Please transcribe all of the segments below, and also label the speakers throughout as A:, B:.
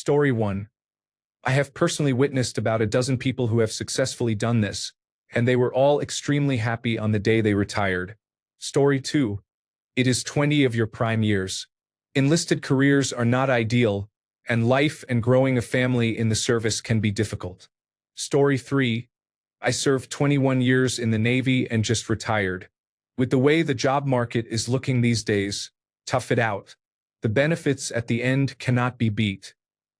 A: Story 1. I have personally witnessed about a dozen people who have successfully done this, and they were all extremely happy on the day they retired. Story 2. It is 20 of your prime years. Enlisted careers are not ideal, and life and growing a family in the service can be difficult. Story 3. I served 21 years in the Navy and just retired. With the way the job market is looking these days, tough it out. The benefits at the end cannot be beat.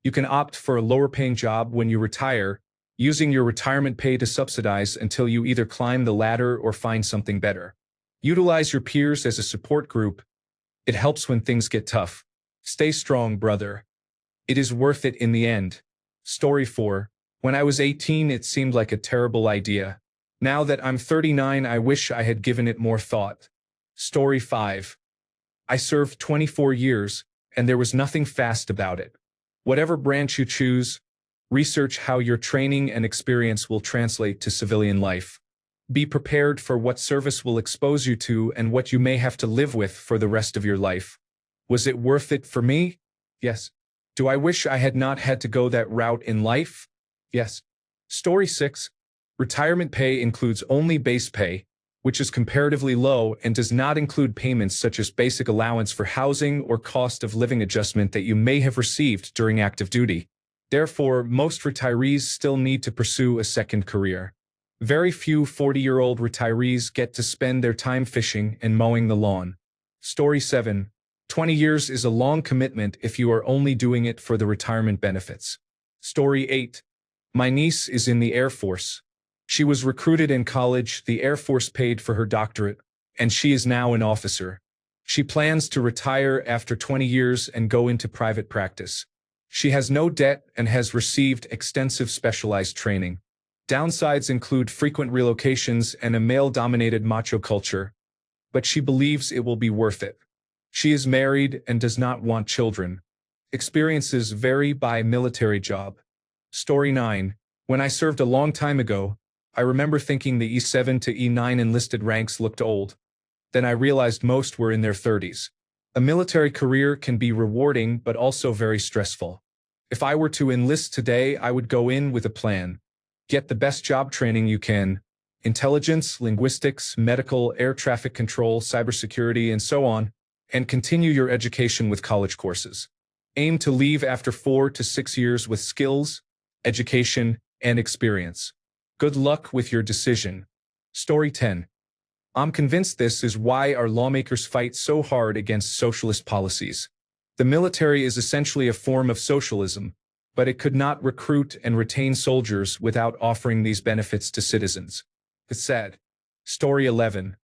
A: You can opt for a lower-paying job when you retire, using your retirement pay to subsidize until you either climb the ladder or find something better. Utilize your peers as a support group. It helps when things get tough. Stay strong, brother. It is worth it in the end. Story 4. When I was 18, it seemed like a terrible idea. Now that I'm 39, I wish I had given it more thought. Story 5. I served 24 years, and there was nothing fast about it. Whatever branch you choose, research how your training and experience will translate to civilian life. Be prepared for what service will expose you to and what you may have to live with for the rest of your life. Was it worth it for me? Yes. Do I wish I had not had to go that route in life? Yes. Story 6. Retirement pay includes only base pay, which is comparatively low and does not include payments such as basic allowance for housing or cost of living adjustment that you may have received during active duty. Therefore, most retirees still need to pursue a second career. Very few 40-year-old retirees get to spend their time fishing and mowing the lawn. Story 7. 20 years is a long commitment if you are only doing it for the retirement benefits. Story 8. My niece is in the Air Force. She was recruited in college, the Air Force paid for her doctorate, and she is now an officer. She plans to retire after 20 years and go into private practice. She has no debt and has received extensive specialized training. Downsides include frequent relocations and a male-dominated macho culture, but she believes it will be worth it. She is married and does not want children. Experiences vary by military job. Story 9. When I served a long time ago, I remember thinking the E7 to E9 enlisted ranks looked old. Then I realized most were in their 30s. A military career can be rewarding but also very stressful. If I were to enlist today, I would go in with a plan. Get the best job training you can. Intelligence, linguistics, medical, air traffic control, cybersecurity, and so on, and continue your education with college courses. Aim to leave after 4 to 6 years with skills, education, and experience. Good luck with your decision. Story 10. I'm convinced this is why our lawmakers fight so hard against socialist policies. The military is essentially a form of socialism, but it could not recruit and retain soldiers without offering these benefits to citizens. It's sad. Story 11.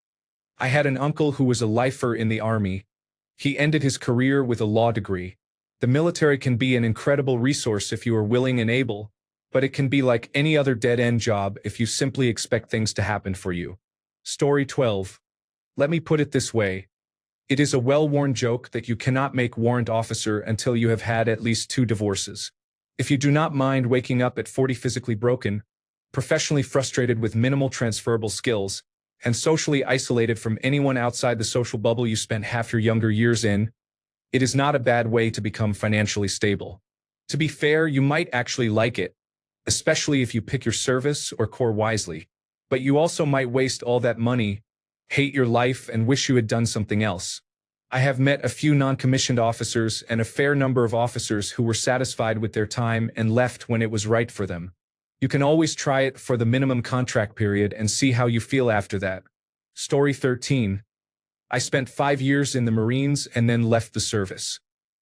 A: I had an uncle who was a lifer in the Army. He ended his career with a law degree. The military can be an incredible resource if you are willing and able, but it can be like any other dead-end job if you simply expect things to happen for you. Story 12. Let me put it this way. It is a well-worn joke that you cannot make warrant officer until you have had at least 2 divorces. If you do not mind waking up at 40 physically broken, professionally frustrated with minimal transferable skills, and socially isolated from anyone outside the social bubble you spent half your younger years in, it is not a bad way to become financially stable. To be fair, you might actually like it, especially if you pick your service or corps wisely. But you also might waste all that money, hate your life, and wish you had done something else. I have met a few non-commissioned officers and a fair number of officers who were satisfied with their time and left when it was right for them. You can always try it for the minimum contract period and see how you feel after that. Story 13. I spent 5 years in the Marines and then left the service.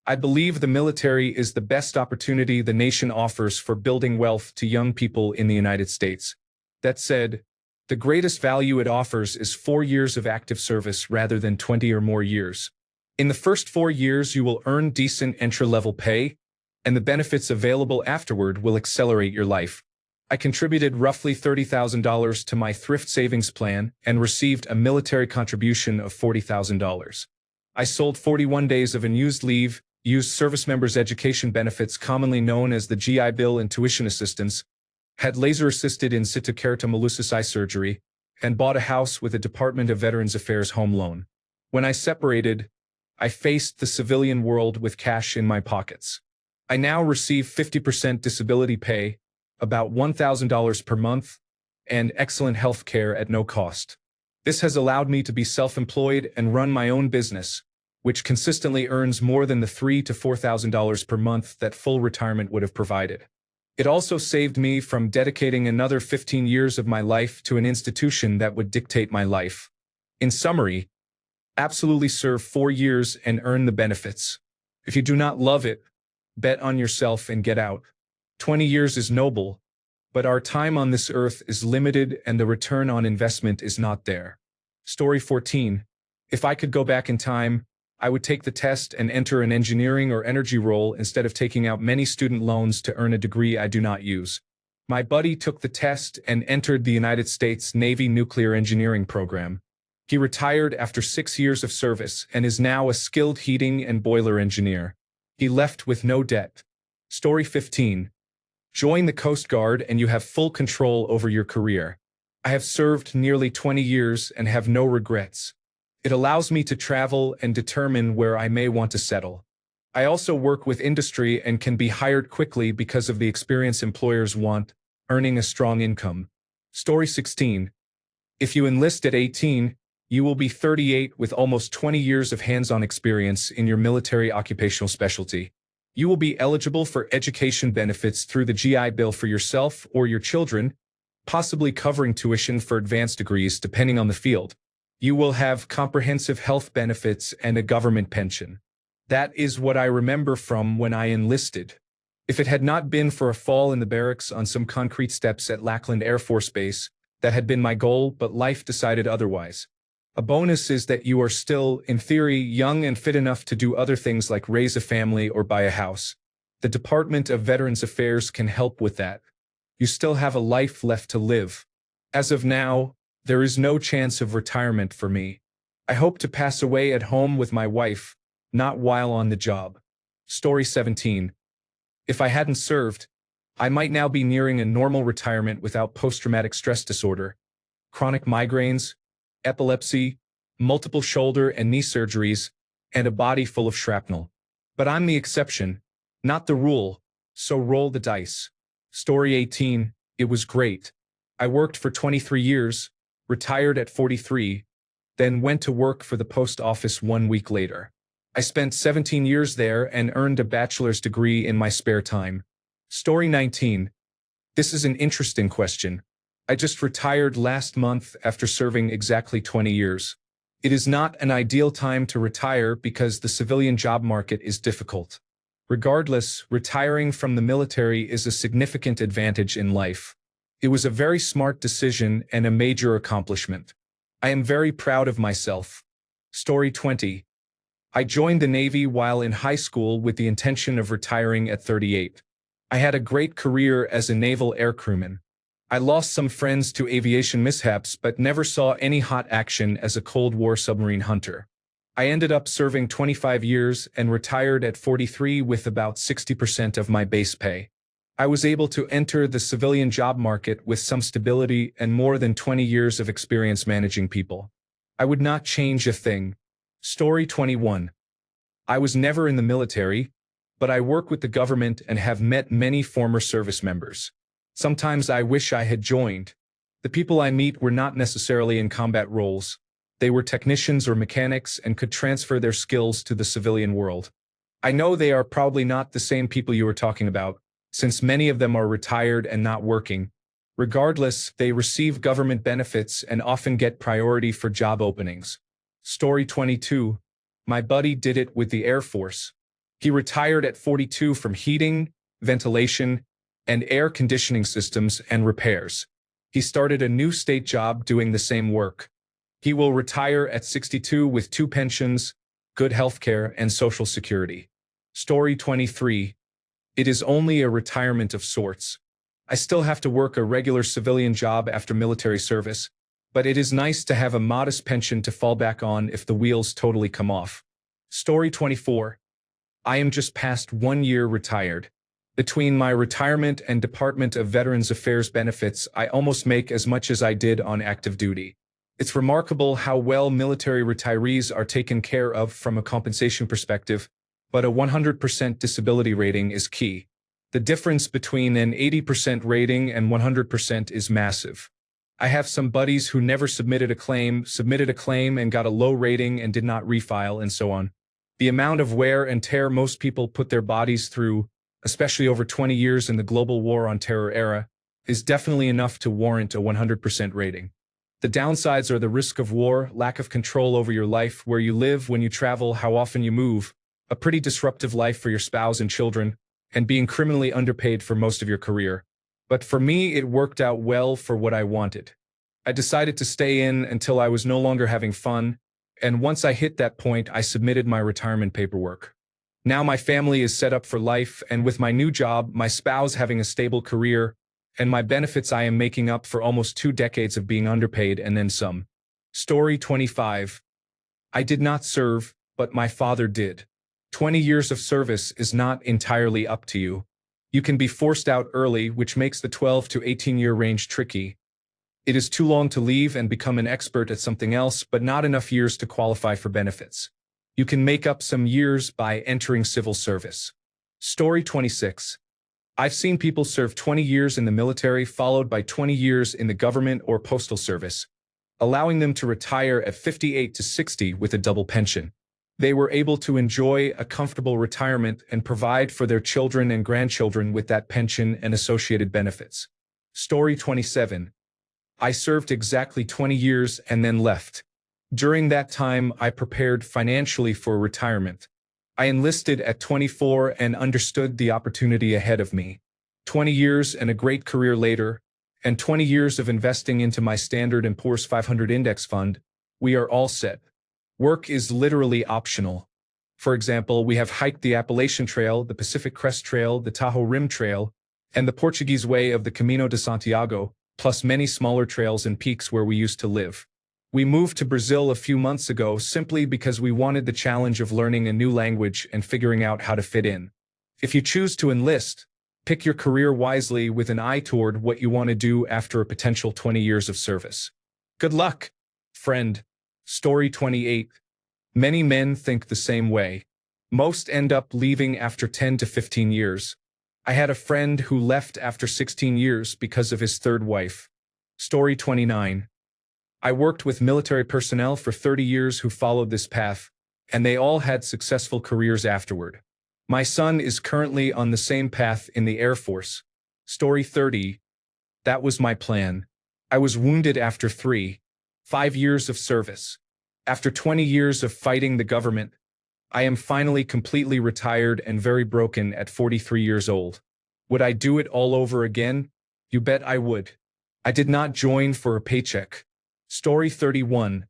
A: I believe the military is the best opportunity the nation offers for building wealth to young people in the United States. That said, the greatest value it offers is 4 years of active service rather than 20 or more years. In the first 4 years, you will earn decent entry-level pay, and the benefits available afterward will accelerate your life. I contributed roughly $30,000 to my thrift savings plan and received a military contribution of $40,000. I sold 41 days of unused leave, used service members' education benefits commonly known as the GI Bill and tuition assistance, had laser-assisted in situ keratomelusis eye surgery, and bought a house with a Department of Veterans Affairs home loan. When I separated, I faced the civilian world with cash in my pockets. I now receive 50% disability pay, about $1,000 per month, and excellent health care at no cost. This has allowed me to be self-employed and run my own business, which consistently earns more than the $3,000 to $4,000 per month that full retirement would have provided. It also saved me from dedicating another 15 years of my life to an institution that would dictate my life. In summary, absolutely serve 4 years and earn the benefits. If you do not love it, bet on yourself and get out. 20 years is noble, but our time on this earth is limited and the return on investment is not there. Story 14. If I could go back in time, I would take the test and enter an engineering or energy role instead of taking out many student loans to earn a degree I do not use. My buddy took the test and entered the United States Navy nuclear engineering program. He retired after 6 years of service and is now a skilled heating and boiler engineer. He left with no debt. Story 15. Join the Coast Guard and you have full control over your career. I have served nearly 20 years and have no regrets. It allows me to travel and determine where I may want to settle. I also work with industry and can be hired quickly because of the experience employers want, earning a strong income. Story 16. If you enlist at 18, you will be 38 with almost 20 years of hands-on experience in your military occupational specialty. You will be eligible for education benefits through the GI Bill for yourself or your children, possibly covering tuition for advanced degrees depending on the field. You will have comprehensive health benefits and a government pension. That is what I remember from when I enlisted. If it had not been for a fall in the barracks on some concrete steps at Lackland Air Force Base, that had been my goal, but life decided otherwise. A bonus is that you are still, in theory, young and fit enough to do other things like raise a family or buy a house. The Department of Veterans Affairs can help with that. You still have a life left to live. As of now, there is no chance of retirement for me. I hope to pass away at home with my wife, not while on the job. Story 17. If I hadn't served, I might now be nearing a normal retirement without post-traumatic stress disorder, chronic migraines, epilepsy, multiple shoulder and knee surgeries, and a body full of shrapnel. But I'm the exception, not the rule, so roll the dice. Story 18. It was great. I worked for 23 years, retired at 43, then went to work for the post office 1 week later. I spent 17 years there and earned a bachelor's degree in my spare time. Story 19. This is an interesting question. I just retired last month after serving exactly 20 years. It is not an ideal time to retire because the civilian job market is difficult. Regardless, retiring from the military is a significant advantage in life. It was a very smart decision and a major accomplishment. I am very proud of myself. Story 20. I joined the Navy while in high school with the intention of retiring at 38. I had a great career as a naval aircrewman. I lost some friends to aviation mishaps but never saw any hot action as a Cold War submarine hunter. I ended up serving 25 years and retired at 43 with about 60% of my base pay. I was able to enter the civilian job market with some stability and more than 20 years of experience managing people. I would not change a thing. Story 21. I was never in the military, but I work with the government and have met many former service members. Sometimes I wish I had joined. The people I meet were not necessarily in combat roles. They were technicians or mechanics and could transfer their skills to the civilian world. I know they are probably not the same people you were talking about, since many of them are retired and not working. Regardless, they receive government benefits and often get priority for job openings. Story 22. My buddy did it with the Air Force. He retired at 42 from heating, ventilation, and air conditioning systems and repairs. He started a new state job doing the same work. He will retire at 62 with 2 pensions, good health care, and Social Security. Story 23. It is only a retirement of sorts. I still have to work a regular civilian job after military service, but it is nice to have a modest pension to fall back on if the wheels totally come off. Story 24. I am just past 1 year retired. Between my retirement and Department of Veterans Affairs benefits, I almost make as much as I did on active duty. It's remarkable how well military retirees are taken care of from a compensation perspective, but a 100% disability rating is key. The difference between an 80% rating and 100% is massive. I have some buddies who never submitted a claim and got a low rating and did not refile, and so on. The amount of wear and tear most people put their bodies through, especially over 20 years in the global war on terror era, is definitely enough to warrant a 100% rating. The downsides are the risk of war, lack of control over your life, where you live, when you travel, how often you move, a pretty disruptive life for your spouse and children, and being criminally underpaid for most of your career. But for me, it worked out well for what I wanted. I decided to stay in until I was no longer having fun, and once I hit that point, I submitted my retirement paperwork. Now my family is set up for life, and with my new job, my spouse having a stable career, and my benefits, I am making up for almost 2 decades of being underpaid and then some. Story 25. I did not serve, but my father did. 20 years of service is not entirely up to you. You can be forced out early, which makes the 12 to 18-year range tricky. It is too long to leave and become an expert at something else, but not enough years to qualify for benefits. You can make up some years by entering civil service. Story 26. I've seen people serve 20 years in the military, followed by 20 years in the government or postal service, allowing them to retire at 58 to 60 with a double pension. They were able to enjoy a comfortable retirement and provide for their children and grandchildren with that pension and associated benefits. Story 27. I served exactly 20 years and then left. During that time, I prepared financially for retirement. I enlisted at 24 and understood the opportunity ahead of me. 20 years and a great career later, and 20 years of investing into my Standard & Poor's 500 index fund, we are all set. Work is literally optional. For example, we have hiked the Appalachian Trail, the Pacific Crest Trail, the Tahoe Rim Trail, and the Portuguese Way of the Camino de Santiago, plus many smaller trails and peaks where we used to live. We moved to Brazil a few months ago simply because we wanted the challenge of learning a new language and figuring out how to fit in. If you choose to enlist, pick your career wisely with an eye toward what you want to do after a potential 20 years of service. Good luck, friend. Story 28. Many men think the same way. Most end up leaving after 10 to 15 years. I had a friend who left after 16 years because of his third wife. Story 29. I worked with military personnel for 30 years who followed this path, and they all had successful careers afterward. My son is currently on the same path in the Air Force. Story 30. That was my plan. I was wounded after 5 years of service. After 20 years of fighting the government, I am finally completely retired and very broken at 43 years old. Would I do it all over again? You bet I would. I did not join for a paycheck. Story 31.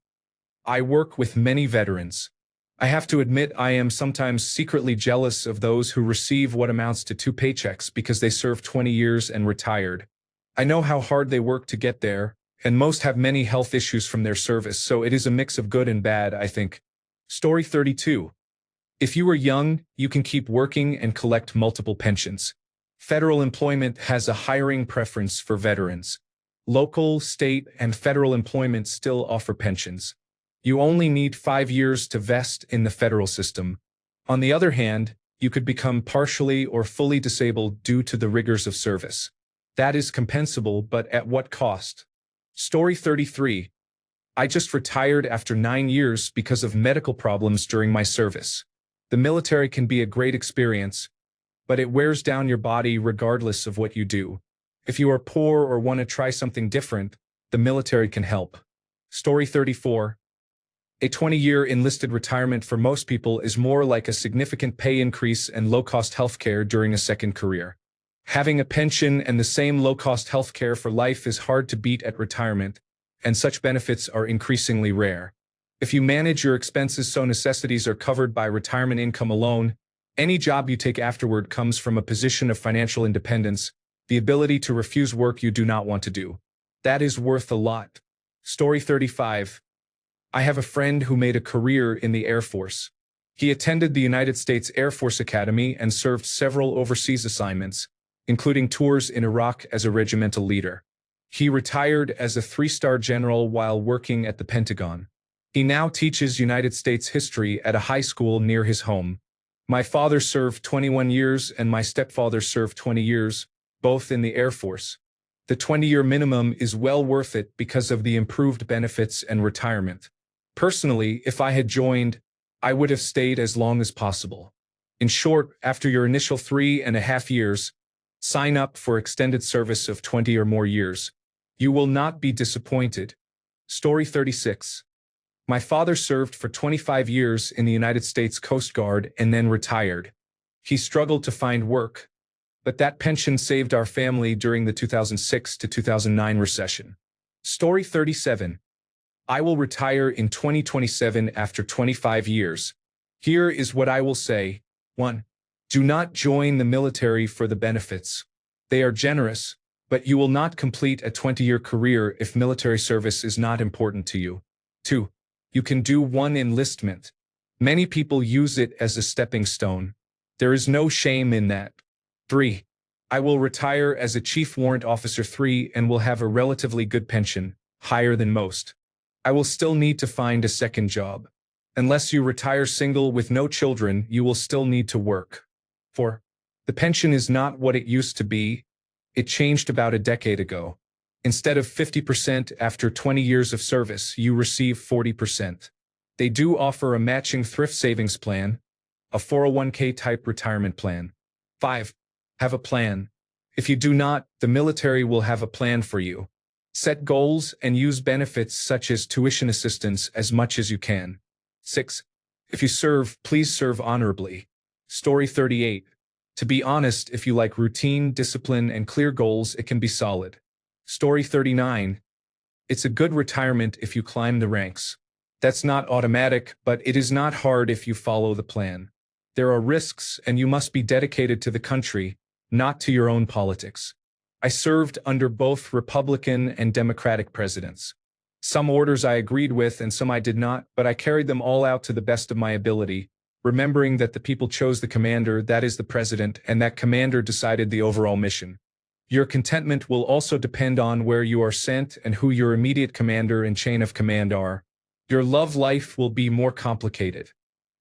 A: I work with many veterans. I have to admit I am sometimes secretly jealous of those who receive what amounts to 2 paychecks because they served 20 years and retired. I know how hard they work to get there, and most have many health issues from their service, so it is a mix of good and bad, I think. Story 32. If you are young, you can keep working and collect multiple pensions. Federal employment has a hiring preference for veterans. Local, state, and federal employment still offer pensions. You only need 5 years to vest in the federal system. On the other hand, you could become partially or fully disabled due to the rigors of service. That is compensable, but at what cost? Story 33. I just retired after 9 years because of medical problems during my service. The military can be a great experience, but it wears down your body regardless of what you do. If you are poor or want to try something different, the military can help. Story 34. A 20-year enlisted retirement for most people is more like a significant pay increase and low-cost healthcare during a second career. Having a pension and the same low-cost healthcare for life is hard to beat at retirement, and such benefits are increasingly rare. If you manage your expenses so necessities are covered by retirement income alone, any job you take afterward comes from a position of financial independence, the ability to refuse work you do not want to do. That is worth a lot. Story 35. I have a friend who made a career in the Air Force. He attended the United States Air Force Academy and served several overseas assignments, including tours in Iraq as a regimental leader. He retired as a 3-star general while working at the Pentagon. He now teaches United States history at a high school near his home. My father served 21 years and my stepfather served 20 years, both in the Air Force. The 20-year minimum is well worth it because of the improved benefits and retirement. Personally, if I had joined, I would have stayed as long as possible. In short, after your initial 3.5 years, sign up for extended service of 20 or more years. You will not be disappointed. Story 36. My father served for 25 years in the United States Coast Guard and then retired. He struggled to find work, but that pension saved our family during the 2006 to 2009 recession. Story 37. I will retire in 2027 after 25 years. Here is what I will say. 1. Do not join the military for the benefits. They are generous, but you will not complete a 20-year career if military service is not important to you. 2. You can do one enlistment. Many people use it as a stepping stone. There is no shame in that. 3. I will retire as a Chief Warrant Officer 3 and will have a relatively good pension, higher than most. I will still need to find a second job. Unless you retire single with no children, you will still need to work. 4. The pension is not what it used to be. It changed about a decade ago. Instead of 50% after 20 years of service, you receive 40%. They do offer a matching thrift savings plan, a 401k type retirement plan. 5. Have a plan. If you do not, the military will have a plan for you. Set goals and use benefits such as tuition assistance as much as you can. 6. If you serve, please serve honorably. Story 38. To be honest, if you like routine, discipline, and clear goals, it can be solid. Story 39. It's a good retirement if you climb the ranks. That's not automatic, but it is not hard if you follow the plan. There are risks, and you must be dedicated to the country, not to your own politics. I served under both Republican and Democratic presidents. Some orders I agreed with and some I did not, but I carried them all out to the best of my ability, remembering that the people chose the commander, that is the president, and that commander decided the overall mission. Your contentment will also depend on where you are sent and who your immediate commander and chain of command are. Your love life will be more complicated.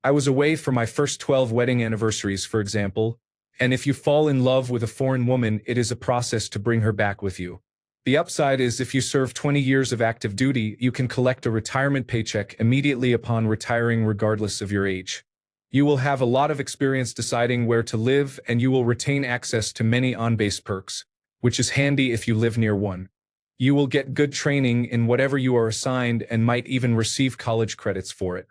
A: I was away for my first 12 wedding anniversaries, for example, and if you fall in love with a foreign woman, it is a process to bring her back with you. The upside is if you serve 20 years of active duty, you can collect a retirement paycheck immediately upon retiring regardless of your age. You will have a lot of experience deciding where to live, and you will retain access to many on-base perks, which is handy if you live near one. You will get good training in whatever you are assigned and might even receive college credits for it.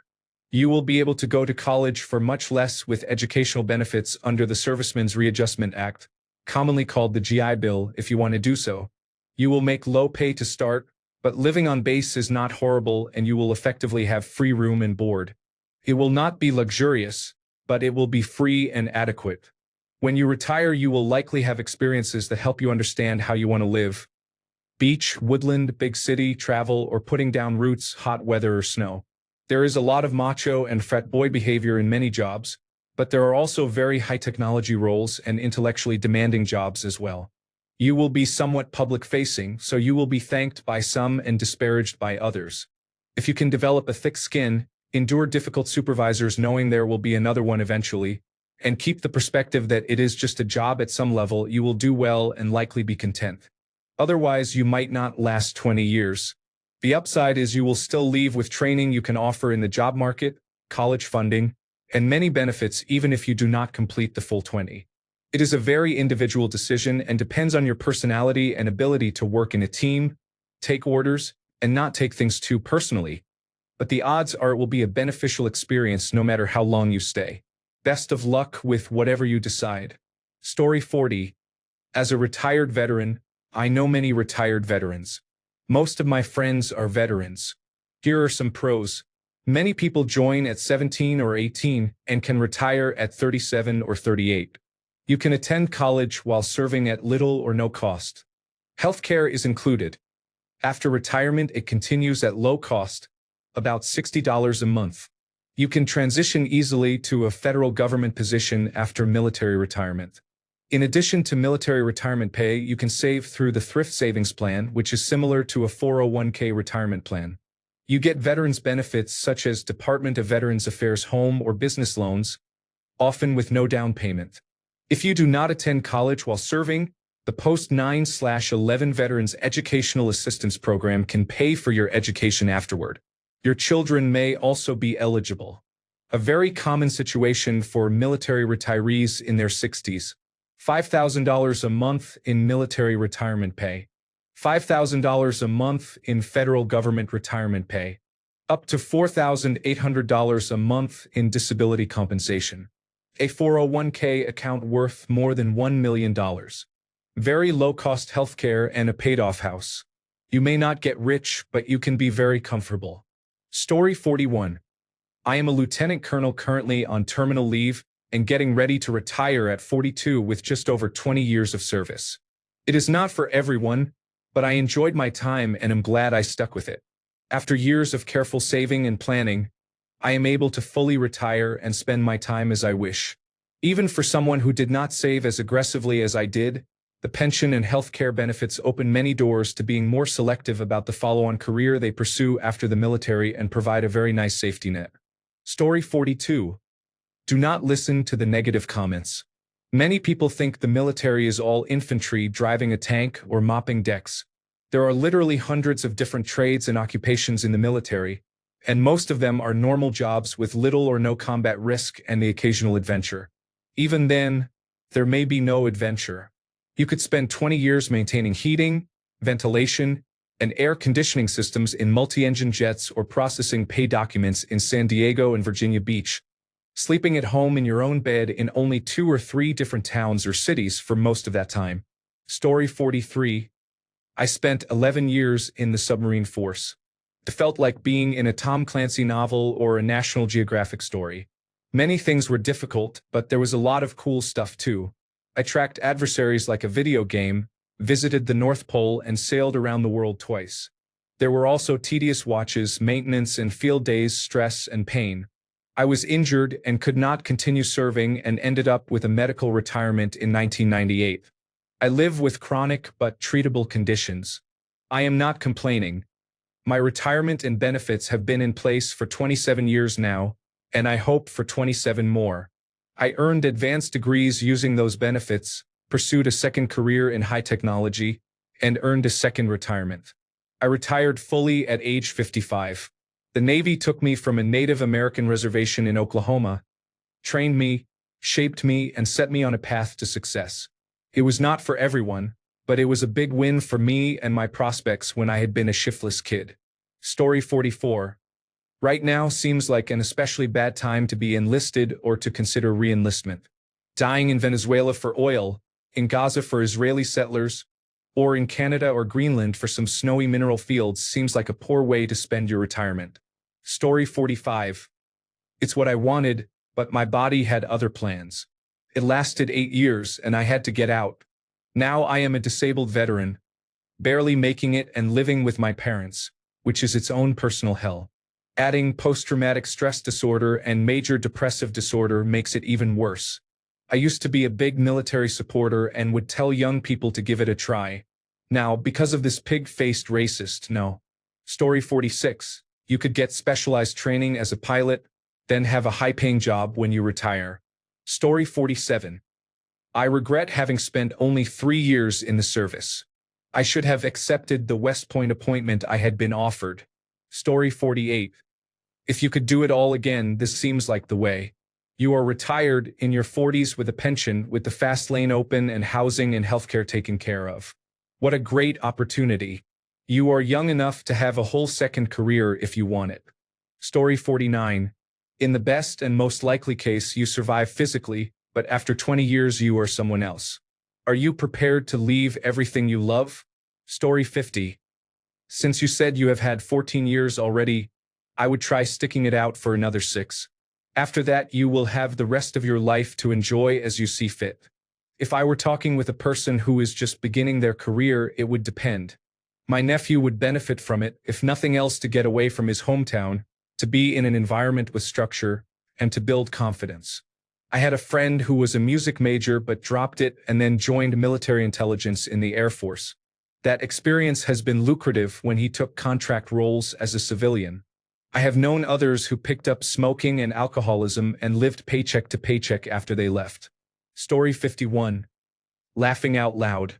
A: You will be able to go to college for much less with educational benefits under the Servicemen's Readjustment Act, commonly called the GI Bill, if you want to do so. You will make low pay to start, but living on base is not horrible and you will effectively have free room and board. It will not be luxurious, but it will be free and adequate. When you retire, you will likely have experiences that help you understand how you want to live. Beach, woodland, big city, travel, or putting down roots, hot weather or snow. There is a lot of macho and frat boy behavior in many jobs, but there are also very high technology roles and intellectually demanding jobs as well. You will be somewhat public-facing, so you will be thanked by some and disparaged by others. If you can develop a thick skin, endure difficult supervisors knowing there will be another one eventually, and keep the perspective that it is just a job at some level, you will do well and likely be content. Otherwise, you might not last 20 years. The upside is you will still leave with training you can offer in the job market, college funding, and many benefits even if you do not complete the full 20. It is a very individual decision and depends on your personality and ability to work in a team, take orders, and not take things too personally. But the odds are it will be a beneficial experience no matter how long you stay. Best of luck with whatever you decide. Story 40. As a retired veteran, I know many retired veterans. Most of my friends are veterans. Here are some pros. Many people join at 17 or 18 and can retire at 37 or 38. You can attend college while serving at little or no cost. Healthcare is included. After retirement, it continues at low cost, about $60 a month. You can transition easily to a federal government position after military retirement. In addition to military retirement pay, you can save through the Thrift Savings Plan, which is similar to a 401k retirement plan. You get veterans benefits such as Department of Veterans Affairs home or business loans, often with no down payment. If you do not attend college while serving, the Post-9/11 Veterans Educational Assistance Program can pay for your education afterward. Your children may also be eligible. A very common situation for military retirees in their 60s. $5,000 a month in military retirement pay. $5,000 a month in federal government retirement pay. Up to $4,800 a month in disability compensation. A 401k account worth more than $1 million. Very low-cost healthcare and a paid-off house. You may not get rich, but you can be very comfortable. Story 41. I am a lieutenant colonel currently on terminal leave and getting ready to retire at 42 with just over 20 years of service. It is not for everyone, but I enjoyed my time and am glad I stuck with it. After years of careful saving and planning, I am able to fully retire and spend my time as I wish. Even for someone who did not save as aggressively as I did, the pension and health care benefits open many doors to being more selective about the follow-on career they pursue after the military and provide a very nice safety net. Story 42. Do not listen to the negative comments. Many people think the military is all infantry driving a tank or mopping decks. There are literally hundreds of different trades and occupations in the military, and most of them are normal jobs with little or no combat risk and the occasional adventure. Even then, there may be no adventure. You could spend 20 years maintaining heating, ventilation, and air conditioning systems in multi-engine jets or processing pay documents in San Diego and Virginia Beach, sleeping at home in your own bed in only 2 or 3 different towns or cities for most of that time. Story 43. I spent 11 years in the submarine force. It felt like being in a Tom Clancy novel or a National Geographic story. Many things were difficult, but there was a lot of cool stuff too. I tracked adversaries like a video game, visited the North Pole, and sailed around the world twice. There were also tedious watches, maintenance, and field days, stress, and pain. I was injured and could not continue serving and ended up with a medical retirement in 1998. I live with chronic but treatable conditions. I am not complaining. My retirement and benefits have been in place for 27 years now, and I hope for 27 more. I earned advanced degrees using those benefits, pursued a second career in high technology, and earned a second retirement. I retired fully at age 55. The Navy took me from a Native American reservation in Oklahoma, trained me, shaped me, and set me on a path to success. It was not for everyone, but it was a big win for me and my prospects when I had been a shiftless kid. Story 44. Right now seems like an especially bad time to be enlisted or to consider re-enlistment. Dying in Venezuela for oil, in Gaza for Israeli settlers, or in Canada or Greenland for some snowy mineral fields seems like a poor way to spend your retirement. Story 45. It's what I wanted, but my body had other plans. It lasted 8 years and I had to get out. Now I am a disabled veteran, barely making it and living with my parents, which is its own personal hell. Adding post-traumatic stress disorder and major depressive disorder makes it even worse. I used to be a big military supporter and would tell young people to give it a try. Now, because of this pig-faced racist, no. Story 46. You could get specialized training as a pilot, then have a high-paying job when you retire. Story 47. I regret having spent only 3 years in the service. I should have accepted the West Point appointment I had been offered. Story 48. If you could do it all again, this seems like the way. You are retired in your 40s with a pension, with the fast lane open and housing and healthcare taken care of. What a great opportunity. You are young enough to have a whole second career if you want it. Story 49. In the best and most likely case, you survive physically, but after 20 years you are someone else. Are you prepared to leave everything you love? Story 50. Since you said you have had 14 years already, I would try sticking it out for another 6. After that, you will have the rest of your life to enjoy as you see fit. If I were talking with a person who is just beginning their career, it would depend. My nephew would benefit from it, if nothing else, to get away from his hometown, to be in an environment with structure, and to build confidence. I had a friend who was a music major but dropped it and then joined military intelligence in the Air Force. That experience has been lucrative when he took contract roles as a civilian. I have known others who picked up smoking and alcoholism and lived paycheck to paycheck after they left. Story 51. Laughing out loud.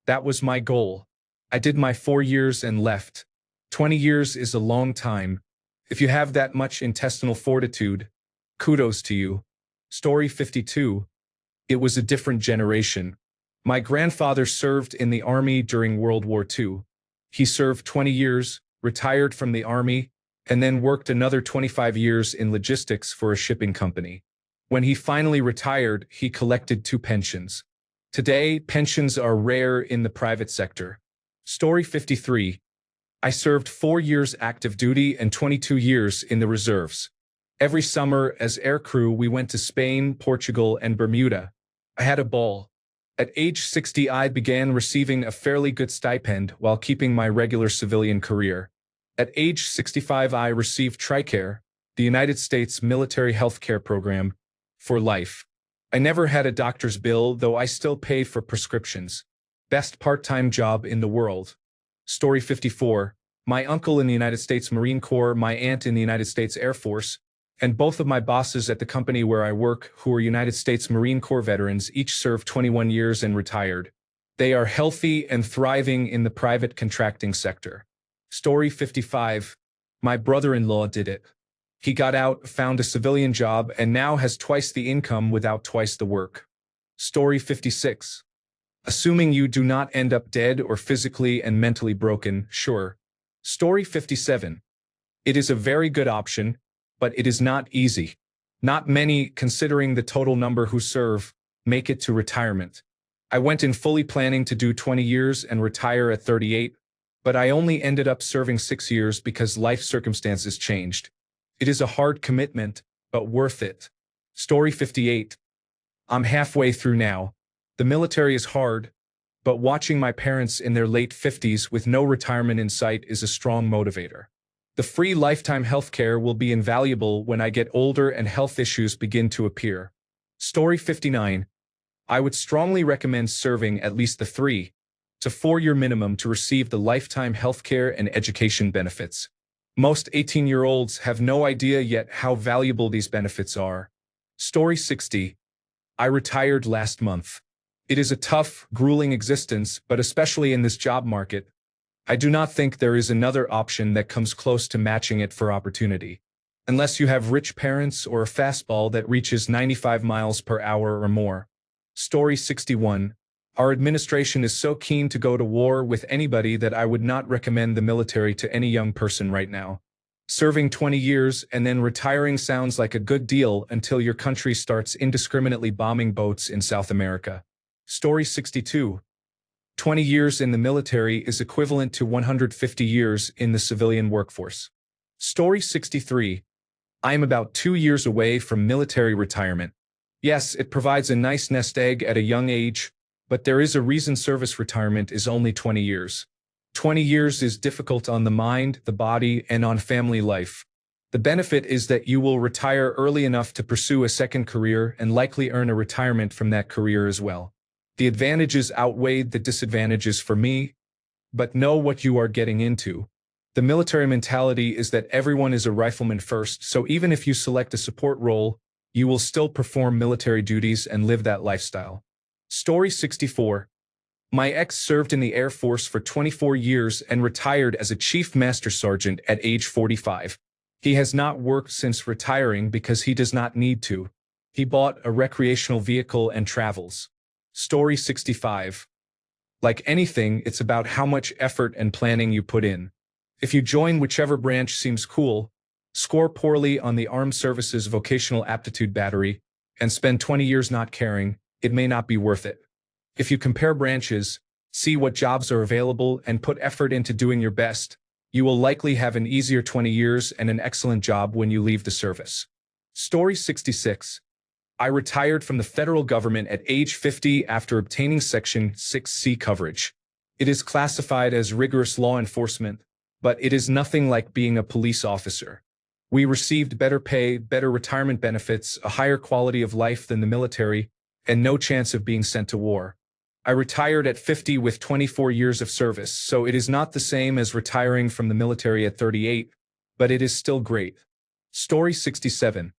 A: That was my goal. I did my 4 years and left. 20 years is a long time. If you have that much intestinal fortitude, kudos to you. Story 52. It was a different generation. My grandfather served in the army during World War II. He served 20 years, retired from the army, and then worked another 25 years in logistics for a shipping company. When he finally retired, he collected 2 pensions. Today, pensions are rare in the private sector. Story 53. I served 4 years active duty and 22 years in the reserves. Every summer, as aircrew, we went to Spain, Portugal, and Bermuda. I had a ball. At age 60, I began receiving a fairly good stipend while keeping my regular civilian career. At age 65, I received TRICARE, the United States military health care program, for life. I never had a doctor's bill, though I still pay for prescriptions. Best part-time job in the world. Story 54. My uncle in the United States Marine Corps, my aunt in the United States Air Force, and both of my bosses at the company where I work, who are United States Marine Corps veterans, each served 21 years and retired. They are healthy and thriving in the private contracting sector. Story 55. My brother-in-law did it. He got out, found a civilian job, and now has twice the income without twice the work. Story 56. Assuming you do not end up dead or physically and mentally broken, sure. Story 57. It is a very good option, but it is not easy. Not many, considering the total number who serve, make it to retirement. I went in fully planning to do 20 years and retire at 38, but I only ended up serving 6 years because life circumstances changed. It is a hard commitment, but worth it. Story 58. I'm halfway through now. The military is hard, but watching my parents in their late 50s with no retirement in sight is a strong motivator. The free lifetime healthcare will be invaluable when I get older and health issues begin to appear. Story 59. I would strongly recommend serving at least the 3 to 4 year minimum to receive the lifetime healthcare and education benefits. Most 18-year-olds have no idea yet how valuable these benefits are. Story 60. I retired last month. It is a tough, grueling existence, but especially in this job market, I do not think there is another option that comes close to matching it for opportunity. Unless you have rich parents or a fastball that reaches 95 miles per hour or more. Story 61. Our administration is so keen to go to war with anybody that I would not recommend the military to any young person right now. Serving 20 years and then retiring sounds like a good deal until your country starts indiscriminately bombing boats in South America. Story 62. 20 years in the military is equivalent to 150 years in the civilian workforce. Story 63. I am about 2 years away from military retirement. Yes, it provides a nice nest egg at a young age, but there is a reason service retirement is only 20 years. 20 years is difficult on the mind, the body, and on family life. The benefit is that you will retire early enough to pursue a second career and likely earn a retirement from that career as well. The advantages outweighed the disadvantages for me, but know what you are getting into. The military mentality is that everyone is a rifleman first, so even if you select a support role, you will still perform military duties and live that lifestyle. Story 64. My ex served in the Air Force for 24 years and retired as a Chief Master Sergeant at age 45. He has not worked since retiring because he does not need to. He bought a recreational vehicle and travels. Story 65. Like anything, it's about how much effort and planning you put in. If you join whichever branch seems cool, score poorly on the Armed Services Vocational Aptitude Battery, and spend 20 years not caring, it may not be worth it. If you compare branches, see what jobs are available, and put effort into doing your best, you will likely have an easier 20 years and an excellent job when you leave the service. Story 66. I retired from the federal government at age 50 after obtaining Section 6C coverage. It is classified as rigorous law enforcement, but it is nothing like being a police officer. We received better pay, better retirement benefits, a higher quality of life than the military, and no chance of being sent to war. I retired at 50 with 24 years of service, so it is not the same as retiring from the military at 38, but it is still great. Story 67.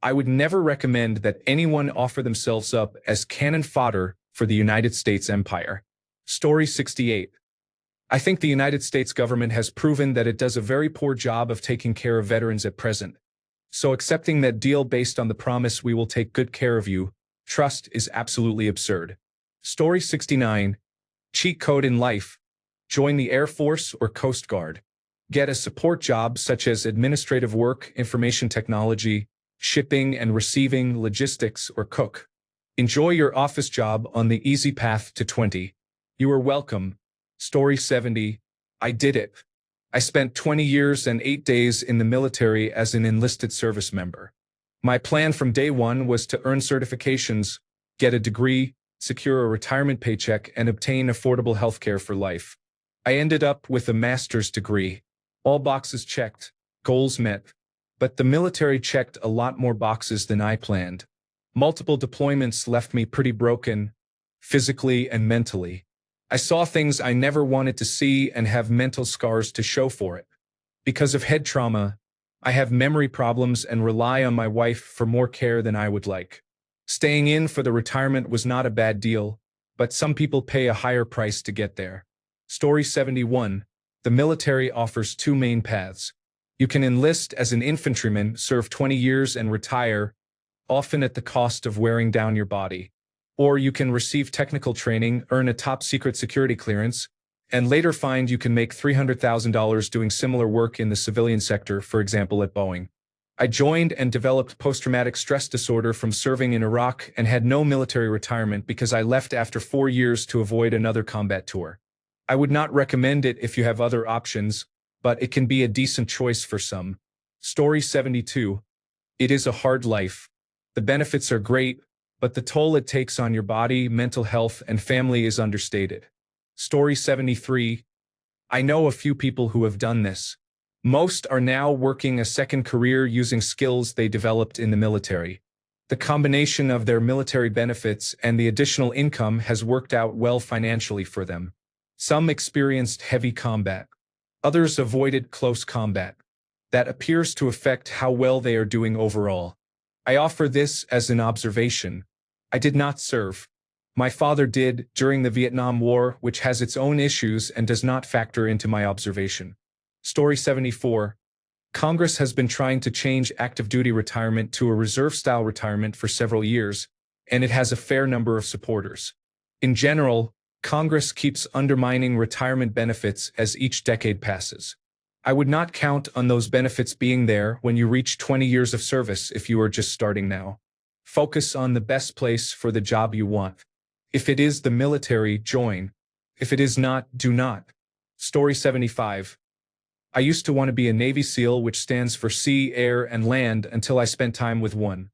A: I would never recommend that anyone offer themselves up as cannon fodder for the United States empire. Story 68. I think the United States government has proven that it does a very poor job of taking care of veterans at present. So accepting that deal based on the promise we will take good care of you, trust is absolutely absurd. Story 69. Cheat code in life. Join the Air Force or Coast Guard. Get a support job such as administrative work, information technology, shipping and receiving, logistics, or cook. Enjoy your office job on the easy path to 20. You are welcome. Story 70. I did it. I spent 20 years and 8 days in the military as an enlisted service member. My plan from day one was to earn certifications, get a degree, secure a retirement paycheck, and obtain affordable healthcare for life. I ended up with a master's degree. All boxes checked, goals met. But the military checked a lot more boxes than I planned. Multiple deployments left me pretty broken, physically and mentally. I saw things I never wanted to see and have mental scars to show for it. Because of head trauma, I have memory problems and rely on my wife for more care than I would like. Staying in for the retirement was not a bad deal, but some people pay a higher price to get there. Story 71. The military offers two main paths. You can enlist as an infantryman, serve 20 years and retire, often at the cost of wearing down your body. Or you can receive technical training, earn a top-secret security clearance, and later find you can make $300,000 doing similar work in the civilian sector, for example at Boeing. I joined and developed post-traumatic stress disorder from serving in Iraq and had no military retirement because I left after 4 years to avoid another combat tour. I would not recommend it if you have other options, but it can be a decent choice for some. Story 72. It is a hard life. The benefits are great, but the toll it takes on your body, mental health, and family is understated. Story 73. I know a few people who have done this. Most are now working a second career using skills they developed in the military. The combination of their military benefits and the additional income has worked out well financially for them. Some experienced heavy combat. Others avoided close combat. That appears to affect how well they are doing overall. I offer this as an observation. I did not serve. My father did during the Vietnam War, which has its own issues and does not factor into my observation. Story 74. Congress has been trying to change active duty retirement to a reserve-style retirement for several years, and it has a fair number of supporters. In general, Congress keeps undermining retirement benefits as each decade passes. I would not count on those benefits being there when you reach 20 years of service if you are just starting now. Focus on the best place for the job you want. If it is the military, join. If it is not, do not. Story 75. I used to want to be a Navy SEAL, which stands for sea, air, and land, until I spent time with one.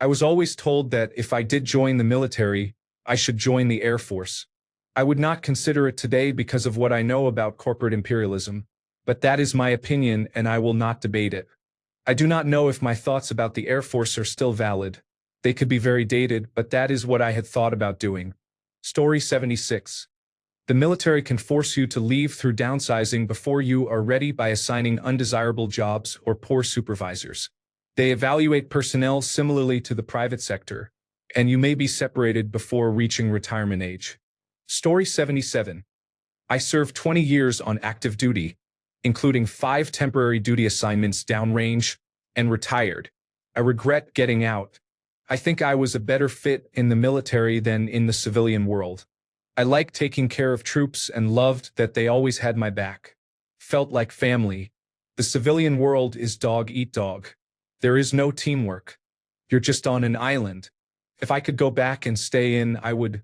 A: I was always told that if I did join the military, I should join the Air Force. I would not consider it today because of what I know about corporate imperialism. But that is my opinion and I will not debate it. I do not know if my thoughts about the Air Force are still valid. They could be very dated, but that is what I had thought about doing. Story 76. The military can force you to leave through downsizing before you are ready by assigning undesirable jobs or poor supervisors. They evaluate personnel similarly to the private sector, and you may be separated before reaching retirement age. Story 77. I served 20 years on active duty, including 5 temporary duty assignments downrange, and retired. I regret getting out. I think I was a better fit in the military than in the civilian world. I liked taking care of troops and loved that they always had my back. Felt like family. The civilian world is dog eat dog. There is no teamwork. You're just on an island. If I could go back and stay in, I would.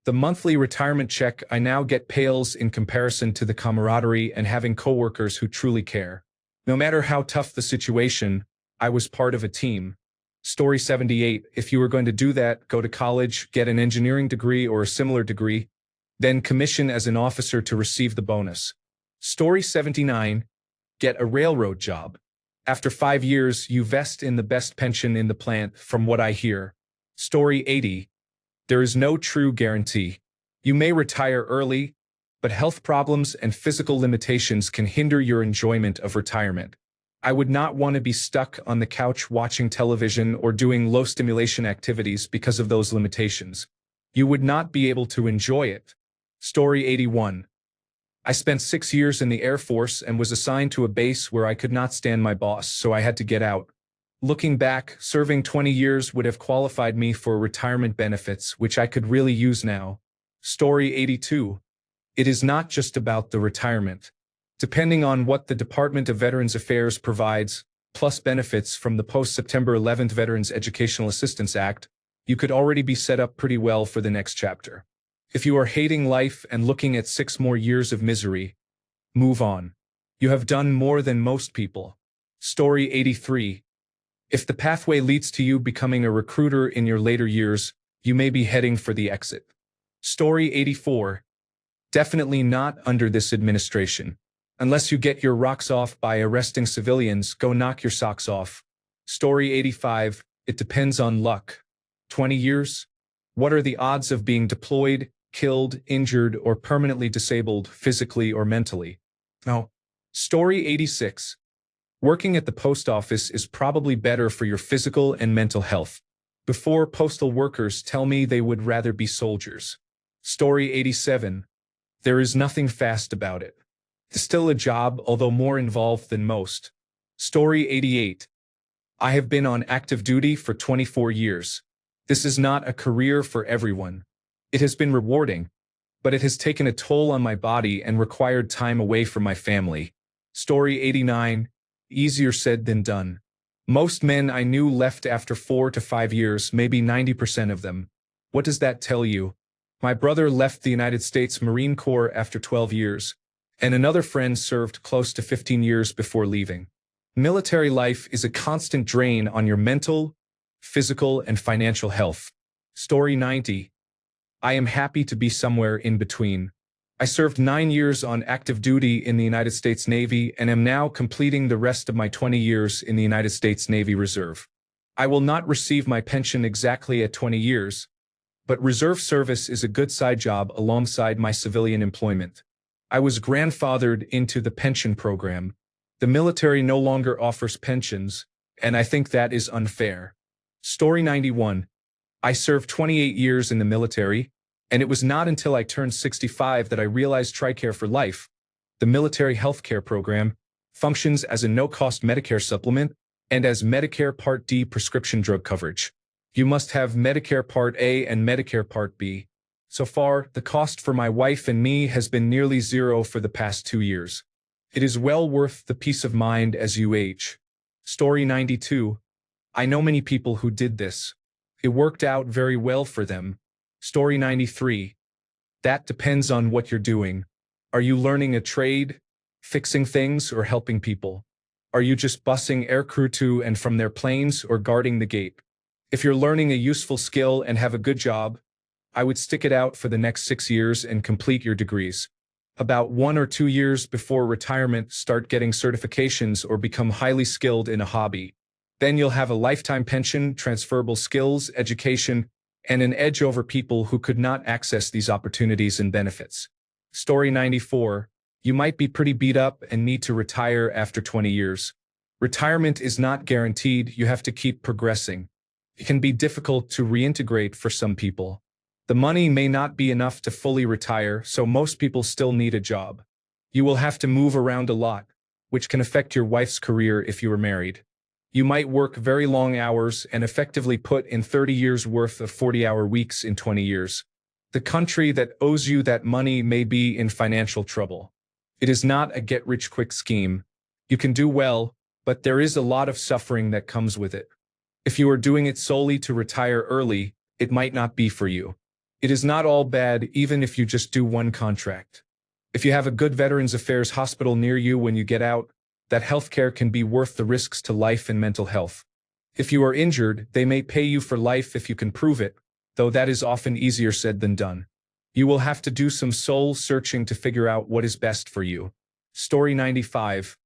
A: The monthly retirement check I now get pales in comparison to the camaraderie and having coworkers who truly care. No matter how tough the situation, I was part of a team. Story 78. If you were going to do that, go to college, get an engineering degree or a similar degree, then commission as an officer to receive the bonus. Story 79. Get a railroad job. After 5 years, you vest in the best pension in the plant, from what I hear. Story 80. There is no true guarantee. You may retire early, but health problems and physical limitations can hinder your enjoyment of retirement. I would not want to be stuck on the couch watching television or doing low stimulation activities because of those limitations. You would not be able to enjoy it. Story 81. I spent 6 years in the Air Force and was assigned to a base where I could not stand my boss, so I had to get out. Looking back, serving 20 years would have qualified me for retirement benefits, which I could really use now. Story 82. It is not just about the retirement. Depending on what the Department of Veterans Affairs provides, plus benefits from the post-September 11th Veterans Educational Assistance Act, you could already be set up pretty well for the next chapter. If you are hating life and looking at 6 more years of misery, move on. You have done more than most people. Story 83. If the pathway leads to you becoming a recruiter in your later years, you may be heading for the exit. Story 84. Definitely not under this administration. Unless you get your rocks off by arresting civilians, go knock your socks off. Story 85. It depends on luck. 20 years? What are the odds of being deployed, killed, injured, or permanently disabled physically or mentally? No. Story 86. Working at the post office is probably better for your physical and mental health. Before postal workers tell me they would rather be soldiers. Story 87. There is nothing fast about it. It's still a job, although more involved than most. Story 88. I have been on active duty for 24 years. This is not a career for everyone. It has been rewarding, but it has taken a toll on my body and required time away from my family. Story 89. Easier said than done. Most men I knew left after 4 to 5 years, maybe 90% of them. What does that tell you? My brother left the United States Marine Corps after 12 years, and another friend served close to 15 years before leaving. Military life is a constant drain on your mental, physical, and financial health. Story 90. I am happy to be somewhere in between. I served 9 years on active duty in the United States Navy and am now completing the rest of my 20 years in the United States Navy Reserve. I will not receive my pension exactly at 20 years, but reserve service is a good side job alongside my civilian employment. I was grandfathered into the pension program. The military no longer offers pensions, and I think that is unfair. Story 91. I served 28 years in the military, and it was not until I turned 65 that I realized TRICARE for Life, the military health care program, functions as a no-cost Medicare supplement and as Medicare Part D prescription drug coverage. You must have Medicare Part A and Medicare Part B. So far, the cost for my wife and me has been nearly zero for the past 2 years. It is well worth the peace of mind as you age. Story 92. I know many people who did this. It worked out very well for them. Story 93. That depends on what you're doing. Are you learning a trade, fixing things, or helping people? Are you just busing aircrew to and from their planes or guarding the gate? If you're learning a useful skill and have a good job, I would stick it out for the next 6 years and complete your degrees. About 1 or 2 years before retirement, start getting certifications or become highly skilled in a hobby. Then you'll have a lifetime pension, transferable skills, education, and an edge over people who could not access these opportunities and benefits. Story 94. You might be pretty beat up and need to retire after 20 years. Retirement is not guaranteed. You have to keep progressing. It can be difficult to reintegrate for some people. The money may not be enough to fully retire, so most people still need a job. You will have to move around a lot, which can affect your wife's career if you are married. You might work very long hours and effectively put in 30 years worth of 40-hour weeks in 20 years. The country that owes you that money may be in financial trouble. It is not a get-rich-quick scheme. You can do well, but there is a lot of suffering that comes with it. If you are doing it solely to retire early, it might not be for you. It is not all bad even if you just do one contract. If you have a good Veterans Affairs hospital near you when you get out, that healthcare can be worth the risks to life and mental health. If you are injured, they may pay you for life if you can prove it, though that is often easier said than done. You will have to do some soul searching to figure out what is best for you. Story 95.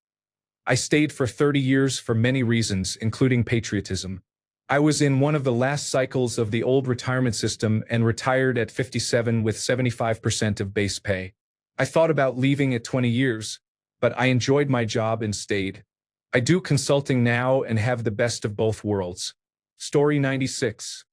A: I stayed for 30 years for many reasons, including patriotism. I was in one of the last cycles of the old retirement system and retired at 57 with 75% of base pay. I thought about leaving at 20 years, but I enjoyed my job and stayed. I do consulting now and have the best of both worlds. Story 96.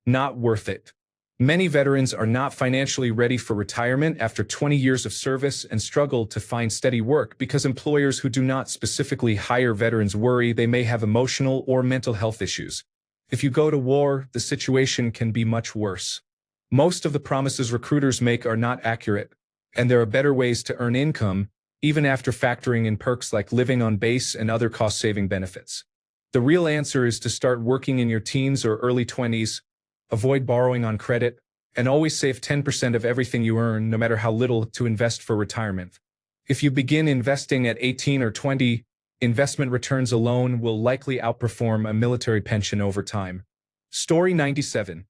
A: Not worth it. Many veterans are not financially ready for retirement after 20 years of service and struggle to find steady work because employers who do not specifically hire veterans worry they may have emotional or mental health issues. If you go to war, the situation can be much worse. Most of the promises recruiters make are not accurate, and there are better ways to earn income, even after factoring in perks like living on base and other cost-saving benefits. The real answer is to start working in your teens or early 20s, avoid borrowing on credit, and always save 10% of everything you earn, no matter how little, to invest for retirement. If you begin investing at 18 or 20, investment returns alone will likely outperform a military pension over time. Story 97.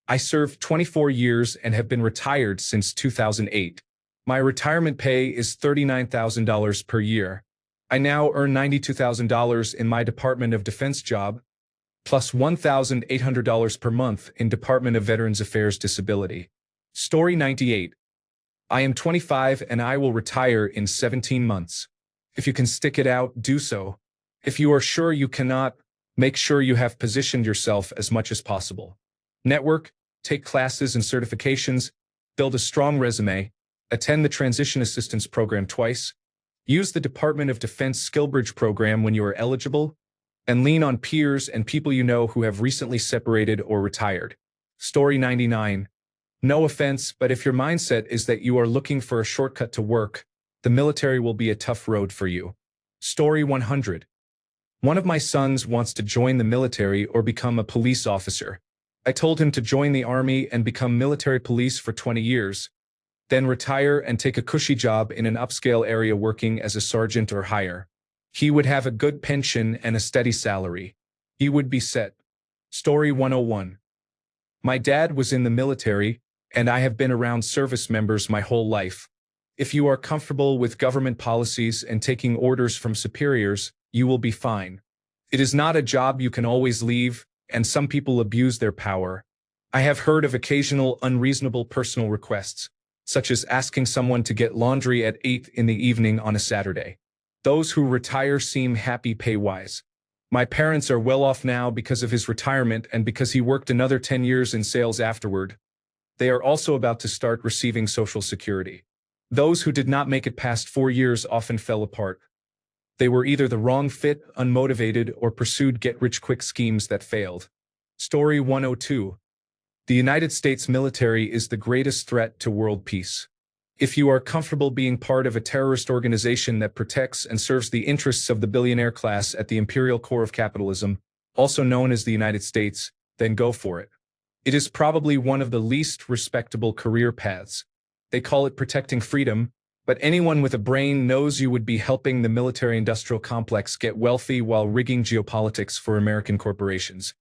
A: I served 24 years and have been retired since 2008. My retirement pay is $39,000 per year. I now earn $92,000 in my Department of Defense job, plus $1,800 per month in Department of Veterans Affairs Disability. Story 98. I am 25 and I will retire in 17 months. If you can stick it out, do so. If you are sure you cannot, make sure you have positioned yourself as much as possible. Network, take classes and certifications, build a strong resume, attend the Transition Assistance Program twice, use the Department of Defense SkillBridge program when you are eligible, and lean on peers and people you know who have recently separated or retired. Story 99. No offense, but if your mindset is that you are looking for a shortcut to work, the military will be a tough road for you. Story 100. One of my sons wants to join the military or become a police officer. I told him to join the Army and become military police for 20 years, then retire and take a cushy job in an upscale area working as a sergeant or higher. He would have a good pension and a steady salary. He would be set. Story 101. My dad was in the military, and I have been around service members my whole life. If you are comfortable with government policies and taking orders from superiors, you will be fine. It is not a job you can always leave, and some people abuse their power. I have heard of occasional unreasonable personal requests, such as asking someone to get laundry at 8 in the evening on a Saturday. Those who retire seem happy pay-wise. My parents are well off now because of his retirement and because he worked another 10 years in sales afterward. They are also about to start receiving Social Security. Those who did not make it past 4 years often fell apart. They were either the wrong fit, unmotivated, or pursued get-rich-quick schemes that failed. Story 102. The United States military is the greatest threat to world peace. If you are comfortable being part of a terrorist organization that protects and serves the interests of the billionaire class at the imperial core of capitalism, also known as the United States, then go for it. It is probably one of the least respectable career paths. They call it protecting freedom, but anyone with a brain knows you would be helping the military-industrial complex get wealthy while rigging geopolitics for American corporations.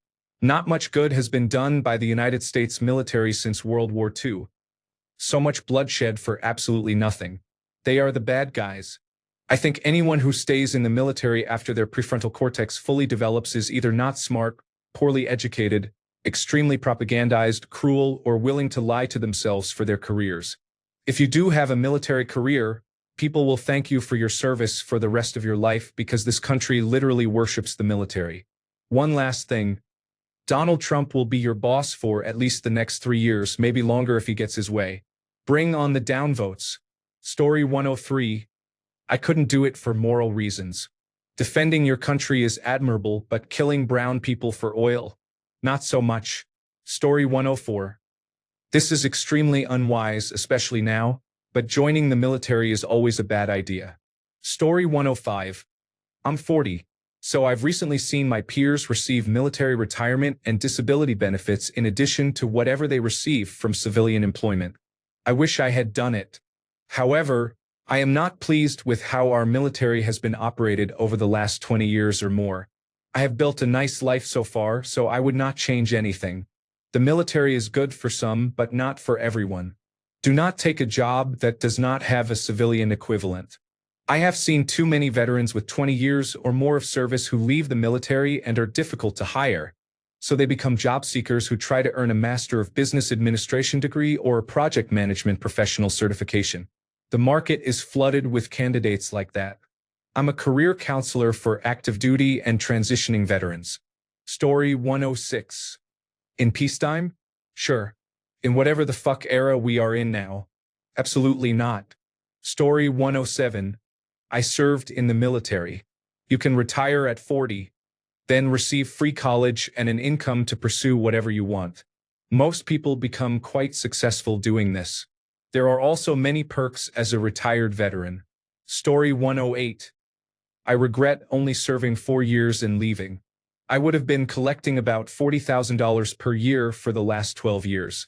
A: Not much good has been done by the United States military since World War II. So much bloodshed for absolutely nothing. They are the bad guys. I think anyone who stays in the military after their prefrontal cortex fully develops is either not smart, poorly educated, extremely propagandized, cruel, or willing to lie to themselves for their careers. If you do have a military career, people will thank you for your service for the rest of your life because this country literally worships the military. One last thing. Donald Trump will be your boss for at least the next 3 years, maybe longer if he gets his way. Bring on the downvotes. Story 103. I couldn't do it for moral reasons. Defending your country is admirable, but killing brown people for oil, not so much. Story 104. This is extremely unwise, especially now, but joining the military is always a bad idea. Story 105. I'm 40. So I've recently seen my peers receive military retirement and disability benefits in addition to whatever they receive from civilian employment. I wish I had done it. However, I am not pleased with how our military has been operated over the last 20 years or more. I have built a nice life so far, so I would not change anything. The military is good for some, but not for everyone. Do not take a job that does not have a civilian equivalent. I have seen too many veterans with 20 years or more of service who leave the military and are difficult to hire, so they become job seekers who try to earn a Master of Business Administration degree or a project management professional certification. The market is flooded with candidates like that. I'm a career counselor for active duty and transitioning veterans. Story 106. In peacetime? Sure. In whatever the fuck era we are in now? Absolutely not. Story 107. I served in the military. You can retire at 40, then receive free college and an income to pursue whatever you want. Most people become quite successful doing this. There are also many perks as a retired veteran. Story 108. I regret only serving 4 years and leaving. I would have been collecting about $40,000 per year for the last 12 years.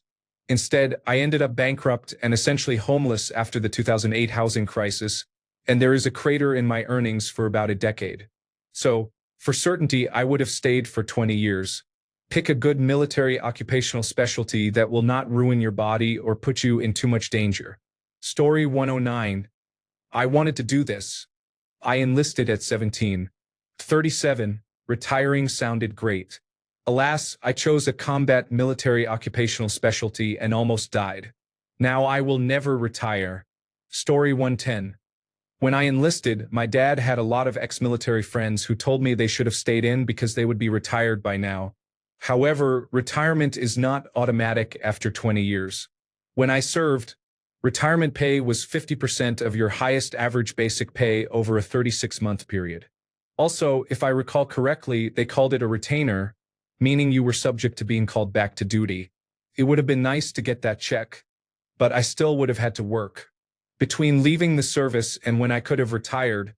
A: Instead, I ended up bankrupt and essentially homeless after the 2008 housing crisis, and there is a crater in my earnings for about a decade. So, for certainty, I would have stayed for 20 years. Pick a good military occupational specialty that will not ruin your body or put you in too much danger. Story 109. I wanted to do this. I enlisted at 17. 37. Retiring sounded great. Alas, I chose a combat military occupational specialty and almost died. Now I will never retire. Story 110. When I enlisted, my dad had a lot of ex-military friends who told me they should have stayed in because they would be retired by now. However, retirement is not automatic after 20 years. When I served, retirement pay was 50% of your highest average basic pay over a 36-month period. Also, if I recall correctly, they called it a retainer, meaning you were subject to being called back to duty. It would have been nice to get that check, but I still would have had to work. Between leaving the service and when I could have retired,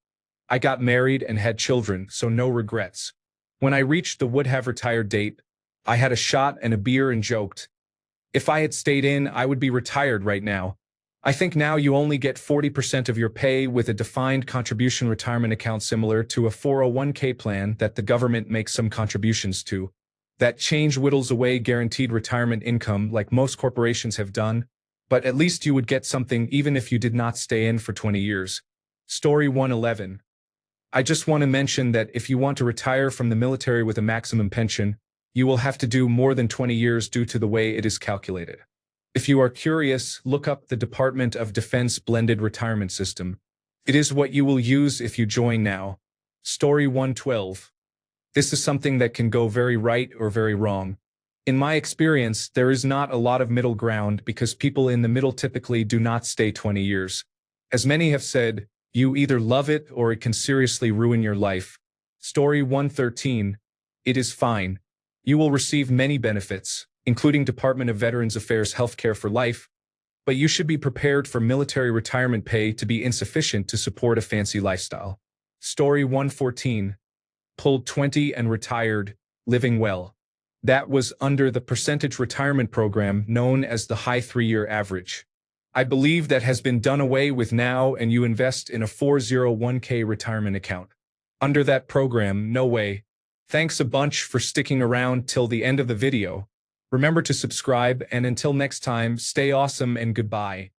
A: I got married and had children, so no regrets. When I reached the would have retired date, I had a shot and a beer and joked, if I had stayed in, I would be retired right now. I think now you only get 40% of your pay with a defined contribution retirement account similar to a 401k plan that the government makes some contributions to. That change whittles away guaranteed retirement income like most corporations have done, but at least you would get something even if you did not stay in for 20 years. Story 111. I just want to mention that if you want to retire from the military with a maximum pension, you will have to do more than 20 years due to the way it is calculated. If you are curious, look up the Department of Defense Blended Retirement System. It is what you will use if you join now. Story 112. This is something that can go very right or very wrong. In my experience, there is not a lot of middle ground because people in the middle typically do not stay 20 years. As many have said, you either love it or it can seriously ruin your life. Story 113. It is fine. You will receive many benefits, including Department of Veterans Affairs healthcare for life, but you should be prepared for military retirement pay to be insufficient to support a fancy lifestyle. Story 114. Pulled 20 and retired, living well. That was under the percentage retirement program known as the high 3-year average. I believe that has been done away with now and you invest in a 401k retirement account. Under that program, no way. Thanks a bunch for sticking around till the end of the video. Remember to subscribe and until next time, stay awesome and goodbye.